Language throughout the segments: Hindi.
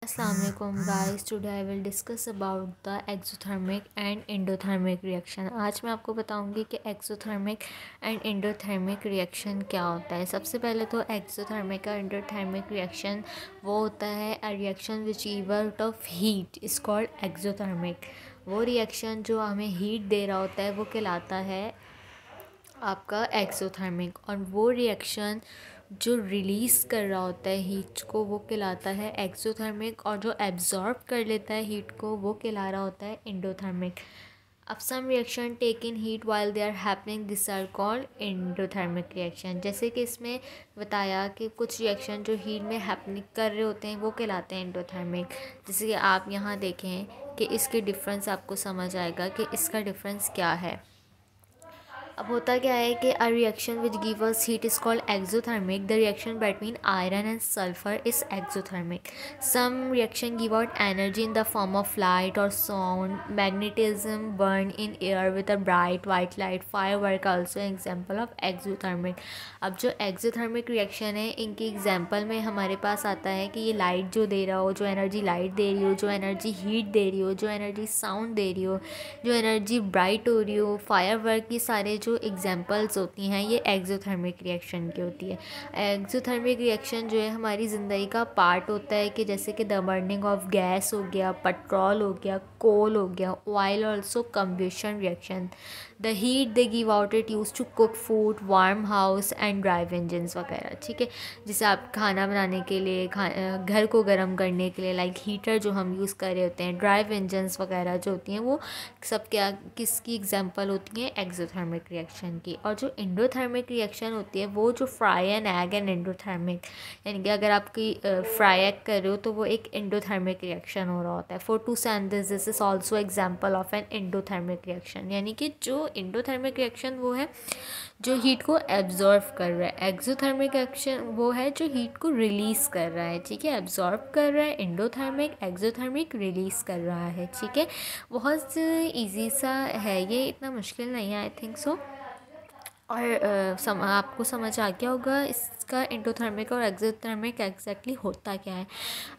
Assalamualaikum guys, today I will discuss about the exothermic and endothermic reaction। आज मैं आपको बताऊंगी कि एक्सोथर्मिक एंड एंडोथर्मिक रिएक्शन क्या होता है। सबसे पहले तो एक्सोथर्मिक और एंडोथर्मिक रिएक्शन वो होता है अ reaction which exert of heat is called exothermic. वो रिएक्शन जो हमें हीट दे रहा होता है वो कहलाता है आपका एक्सोथर्मिक, और वो रिएक्शन जो रिलीज़ कर रहा होता है हीट को वो कहलाता है एक्सोथर्मिक, और जो एब्जॉर्ब कर लेता है हीट को वो कहला रहा होता है एंडोथर्मिक। अब some reaction take in heat while they are happening this are called endothermic reaction. जैसे कि इसमें बताया कि कुछ रिएक्शन जो हीट में हैपनिंग कर रहे होते हैं वो कहलाते हैं एंडोथर्मिक। जैसे कि आप यहाँ देखें कि इसके डिफरेंस आपको समझ आएगा कि इसका डिफरेंस क्या है। अब होता क्या है कि a reaction which give us heat is called exothermic. The reaction between iron and sulphur is exothermic. Some reaction give out energy in the form of light और sound, magnesium, burn in air with a bright white light, firework also example of exothermic. अब जो एक्सोथर्मिक रिएक्शन है इनकी एग्जाम्पल में हमारे पास आता है कि ये लाइट जो दे रहा हो, जो एनर्जी लाइट दे रही हो, जो एनर्जी हीट दे रही हो, जो एनर्जी साउंड दे रही हो, जो एनर्जी ब्राइट हो रही हो, फायर वर्क, की सारे जो एग्जांपल्स होती हैं ये एक्सोथर्मिक रिएक्शन की होती है। एक्सोथर्मिक रिएक्शन जो है हमारी ज़िंदगी का पार्ट होता है, कि जैसे कि द बर्निंग ऑफ गैस हो गया, पेट्रोल हो गया, कोल हो गया, oil, also combustion reaction. The heat they give out it use to cook food, warm house and drive engines वगैरह। ठीक है, जैसे आप खाना बनाने के लिए, घर को गर्म करने के लिए लाइक हीटर जो हम यूज़ कर रहे होते हैं, ड्राइव इंजन्स वगैरह जो होती हैं वो सब क्या किसकी एग्जांपल होती है एक्सोथर्मिक रिएक्शन की। और जो एंडोथर्मिक रिएक्शन होती है वो जो fry an egg and endothermic, यानी कि अगर आपकी फ्राई एग कर रहे हो तो वो एक एंडोथर्मिक रिएक्शन हो रहा होता है। Photosynthesis this is also example of an endothermic reaction, यानी कि जो एंडोथर्मिक रिएक्शन वो है जो हीट को एब्जॉर्व कर रहा है, एक्सोथर्मिक एक्शन वो है जो हीट को रिलीज़ कर रहा है। ठीक है, एब्जॉर्ब कर रहा है एंडोथर्मिक, एक्सोथर्मिक रिलीज़ कर रहा है। ठीक है, बहुत इजी सा है ये, इतना मुश्किल नहीं है आई थिंक सो। और आपको समझ आ गया होगा इसका एंडोथर्मिक और एक्सोथर्मिक एग्जैक्टली होता क्या है।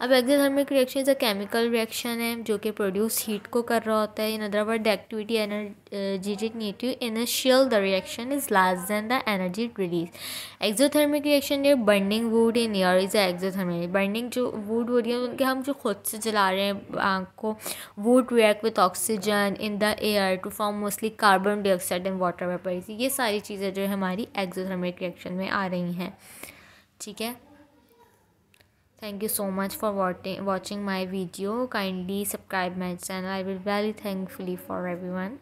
अब exothermic reaction is a chemical reaction है जो कि प्रोड्यूस हीट को कर रहा होता है। In other word the activity energetic native initial the reaction is less than the energy release. Exothermic reaction ये burning wood in air is exothermic. Burning जो वुड हो रही है उनके हम जो खुद से जला रहे हैं आग को, wood react with oxygen in the air to form mostly carbon dioxide and water vapour. ये सारी चीज़ें जो है हमारी एक्सोथर्मिक रिएक्शन में आ रही हैं। ठीक है, thank you so much for watching my video. Kindly subscribe my channel, I will very thankfully for everyone.